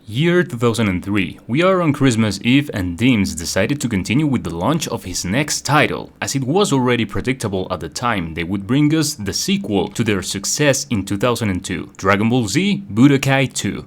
Year 2003. We are on Christmas Eve and Dims decided to continue with the launch of his next title. As it was already predictable at the time, they would bring us the sequel to their success in 2002, Dragon Ball Z Budokai 2.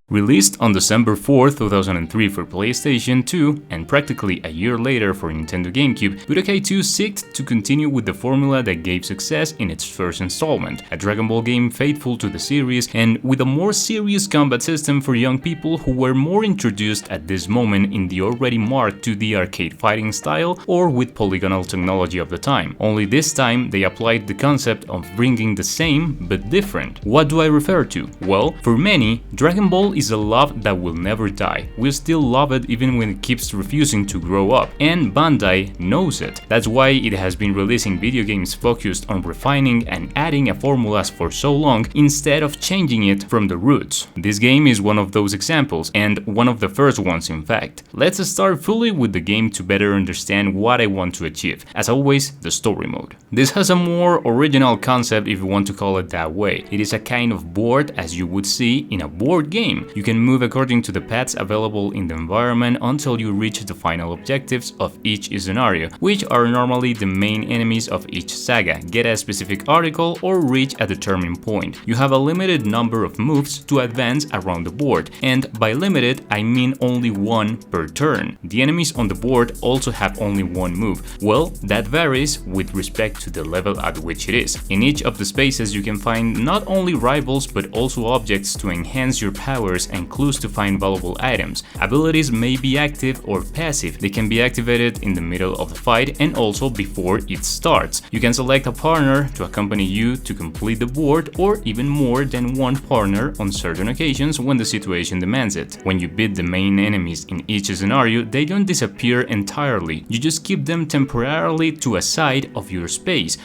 Released on December 4, 2003 for PlayStation 2 and practically a year later for Nintendo GameCube, Budokai 2 sought to continue with the formula that gave success in its first installment, a Dragon Ball game faithful to the series and with a more serious combat system for young people who were more introduced at this moment in the already marked 2D arcade fighting style or with polygonal technology of the time. Only this time they applied the concept of bringing the same but different. What do I refer to? Well, for many, Dragon Ball is a love that will never die. We'll still love it even when it keeps refusing to grow up, and Bandai knows it. That's why it has been releasing video games focused on refining and adding a formulas for so long instead of changing it from the roots. This game is one of those examples, and one of the first ones in fact. Let's start fully with the game to better understand what I want to achieve. As always, the story mode. This has a more original concept if you want to call it that way. It is a kind of board as you would see in a board game. You can move according to the paths available in the environment until you reach the final objectives of each scenario, which are normally the main enemies of each saga, get a specific article or reach a determined point. You have a limited number of moves to advance around the board, and by limited I mean only one per turn. The enemies on the board also have only one move. Well, that varies with respect to the level at which it is. In each of the spaces you can find not only rivals but also objects to enhance your powers and clues to find valuable items. Abilities may be active or passive. They can be activated in the middle of the fight and also before it starts. You can select a partner to accompany you to complete the board or even more than one partner on certain occasions when the situation demands it. When you beat the main enemies in each scenario, they don't disappear entirely. You just keep them temporarily to a side of your space.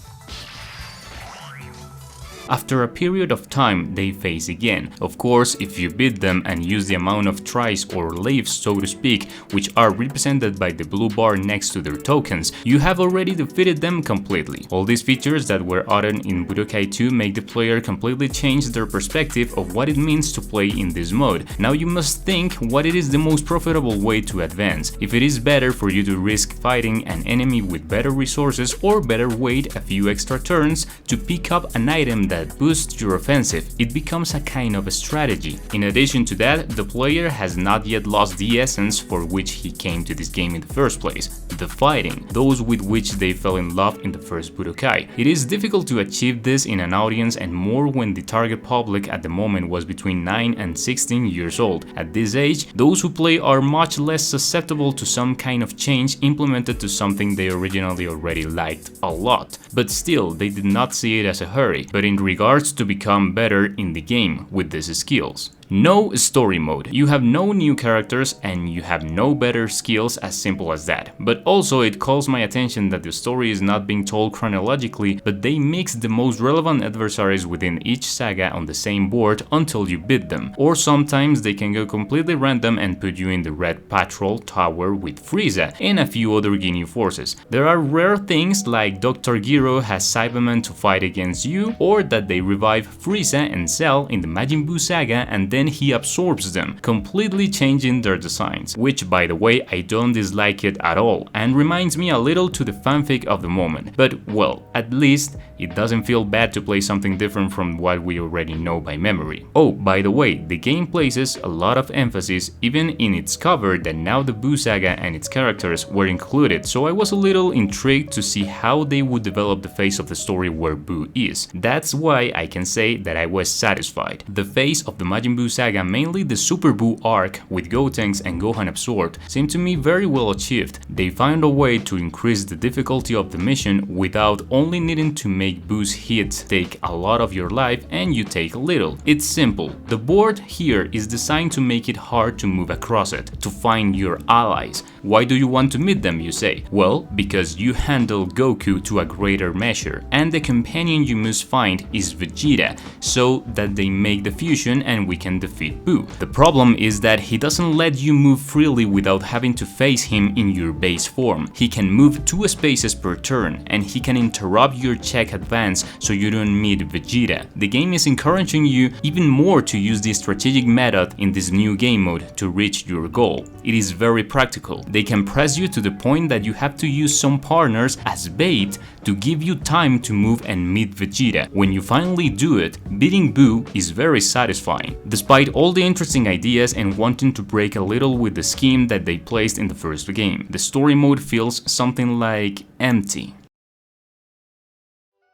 After a period of time, they phase again. Of course, if you beat them and use the amount of tries or lives, so to speak, which are represented by the blue bar next to their tokens, you have already defeated them completely. All these features that were added in Budokai 2 make the player completely change their perspective of what it means to play in this mode. Now you must think what it is the most profitable way to advance. If it is better for you to risk fighting an enemy with better resources or better wait a few extra turns to pick up an item that boosts your offensive, it becomes a kind of a strategy. In addition to that, the player has not yet lost the essence for which he came to this game in the first place, the fighting, those with which they fell in love in the first Budokai. It is difficult to achieve this in an audience and more when the target public at the moment was between 9 and 16 years old. At this age, those who play are much less susceptible to some kind of change implemented to something they originally already liked a lot. But still, they did not see it as a hurry, but in regards to become better in the game with these skills. No story mode. You have no new characters and you have no better skills, as simple as that. But also it calls my attention that the story is not being told chronologically, but they mix the most relevant adversaries within each saga on the same board until you beat them. Or sometimes they can go completely random and put you in the Red Patrol Tower with Frieza and a few other Ginyu forces. There are rare things like Dr. Gero has Cybermen to fight against you, or that they revive Frieza and Cell in the Majin Buu saga and then he absorbs them, completely changing their designs, which by the way I don't dislike it at all and reminds me a little to the fanfic of the moment, but well, at least it doesn't feel bad to play something different from what we already know by memory. Oh, by the way, the game places a lot of emphasis even in its cover that now the Buu saga and its characters were included, so I was a little intrigued to see how they would develop the phase of the story where Buu is. That's why I can say that I was satisfied. The phase of the Majin Buu saga, mainly the Super Buu arc with Gotenks and Gohan absorbed, seemed to me very well achieved. They found a way to increase the difficulty of the mission without only needing to make Buu's hits take a lot of your life and you take little. It's simple. The board here is designed to make it hard to move across it, to find your allies, Why do you want to meet them, you say? Well, because you handle Goku to a greater measure, and the companion you must find is Vegeta, so that they make the fusion and we can defeat Buu. The problem is that he doesn't let you move freely without having to face him in your base form. He can move 2 spaces per turn, and he can interrupt your check advance so you don't meet Vegeta. The game is encouraging you even more to use the strategic method in this new game mode to reach your goal. It is very practical. They can press you to the point that you have to use some partners as bait to give you time to move and meet Vegeta. When you finally do it, beating Buu is very satisfying. Despite all the interesting ideas and wanting to break a little with the scheme that they placed in the first game, the story mode feels something like empty.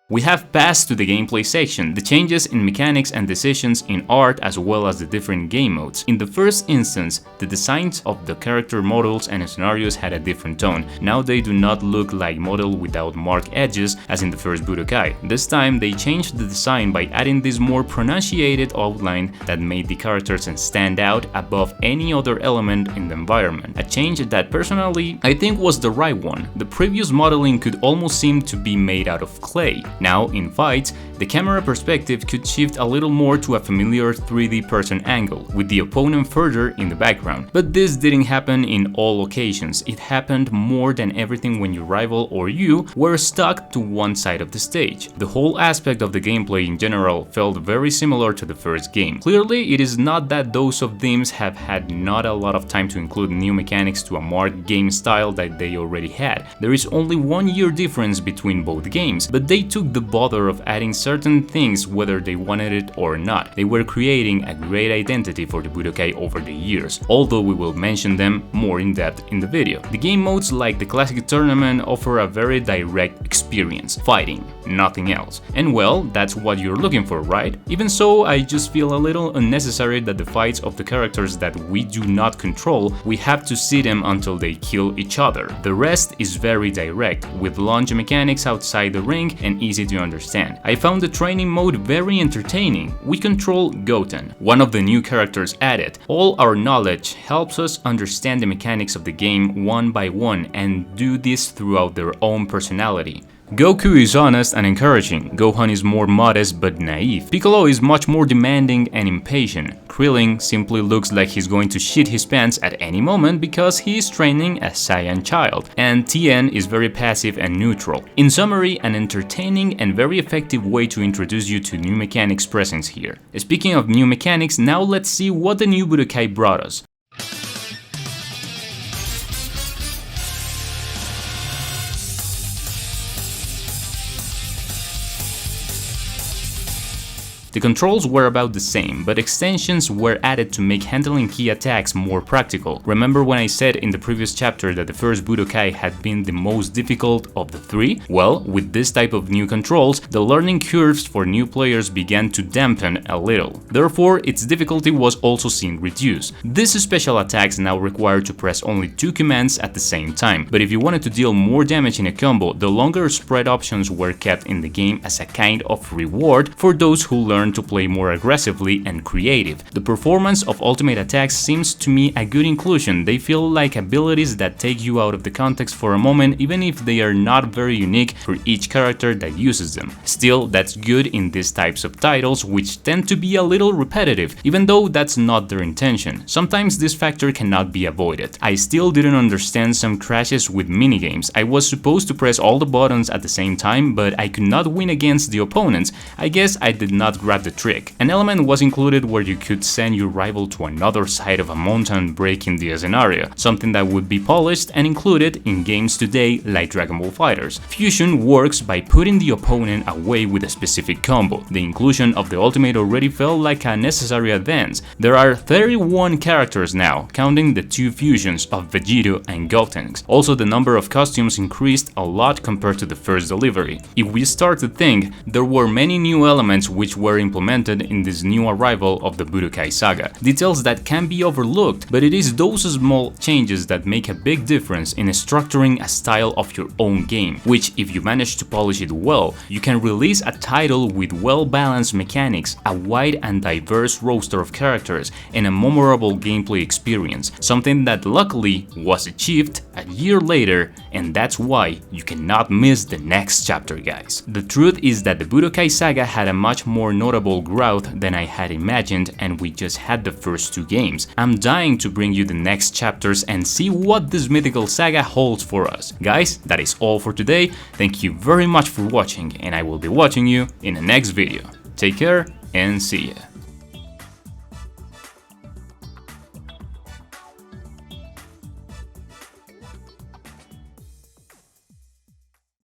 We have passed to the gameplay section, the changes in mechanics and decisions in art as well as the different game modes. In the first instance, the designs of the character models and scenarios had a different tone. Now they do not look like model without marked edges as in the first Budokai. This time they changed the design by adding this more pronunciated outline that made the characters stand out above any other element in the environment. A change that personally I think was the right one. The previous modeling could almost seem to be made out of clay. Now, in fights, the camera perspective could shift a little more to a familiar 3D person angle, with the opponent further in the background. But this didn't happen in all occasions. It happened more than everything when your rival or you were stuck to one side of the stage. The whole aspect of the gameplay in general felt very similar to the first game. Clearly, it is not that those of them have had not a lot of time to include new mechanics to a marked game style that they already had. There is only 1 year difference between both games, but they took the bother of adding certain things whether they wanted it or not. They were creating a great identity for the Budokai over the years, although we will mention them more in depth in the video. The game modes like the classic tournament offer a very direct experience, fighting, nothing else. And well, that's what you're looking for, right? Even so, I just feel a little unnecessary that the fights of the characters that we do not control, we have to see them until they kill each other. The rest is very direct, with launch mechanics outside the ring and easy to understand. I found the training mode very entertaining. We control Goten, one of the new characters added. All our knowledge helps us understand the mechanics of the game one by one and do this throughout their own personality. Goku is honest and encouraging, Gohan is more modest but naive, Piccolo is much more demanding and impatient, Krillin simply looks like he's going to shit his pants at any moment because he is training a Saiyan child, and Tien is very passive and neutral. In summary, an entertaining and very effective way to introduce you to new mechanics presence here. Speaking of new mechanics, now let's see what the new Budokai brought us. The controls were about the same, but extensions were added to make handling key attacks more practical. Remember when I said in the previous chapter that the first Budokai had been the most difficult of the 3? Well, with this type of new controls, the learning curves for new players began to dampen a little. Therefore, its difficulty was also seen reduced. These special attacks now require to press only 2 commands at the same time, but if you wanted to deal more damage in a combo, the longer spread options were kept in the game as a kind of reward for those who learned to play more aggressively and creative. The performance of ultimate attacks seems to me a good inclusion. They feel like abilities that take you out of the context for a moment, even if they are not very unique for each character that uses them. Still, that's good in these types of titles, which tend to be a little repetitive, even though that's not their intention. Sometimes this factor cannot be avoided. I still didn't understand some crashes with minigames. I was supposed to press all the buttons at the same time, but I could not win against the opponents. I guess I did not grab the trick. An element was included where you could send your rival to another side of a mountain, breaking the scenario, something that would be polished and included in games today like Dragon Ball FighterZ. Fusion works by putting the opponent away with a specific combo. The inclusion of the ultimate already felt like a necessary advance. There are 31 characters now, counting the 2 fusions of Vegito and Goten. Also, the number of costumes increased a lot compared to the first delivery. If we start to think, there were many new elements which were were implemented in this new arrival of the Budokai saga. Details that can be overlooked, but it is those small changes that make a big difference in structuring a style of your own game, which if you manage to polish it well, you can release a title with well-balanced mechanics, a wide and diverse roster of characters, and a memorable gameplay experience, something that luckily was achieved a year later, and that's why you cannot miss the next chapter, guys. The truth is that the Budokai saga had a much more notable growth than I had imagined, and we just had the first 2 games. I'm dying to bring you the next chapters and see what this mythical saga holds for us. Guys, that is all for today. Thank you very much for watching, and I will be watching you in the next video. Take care and see ya.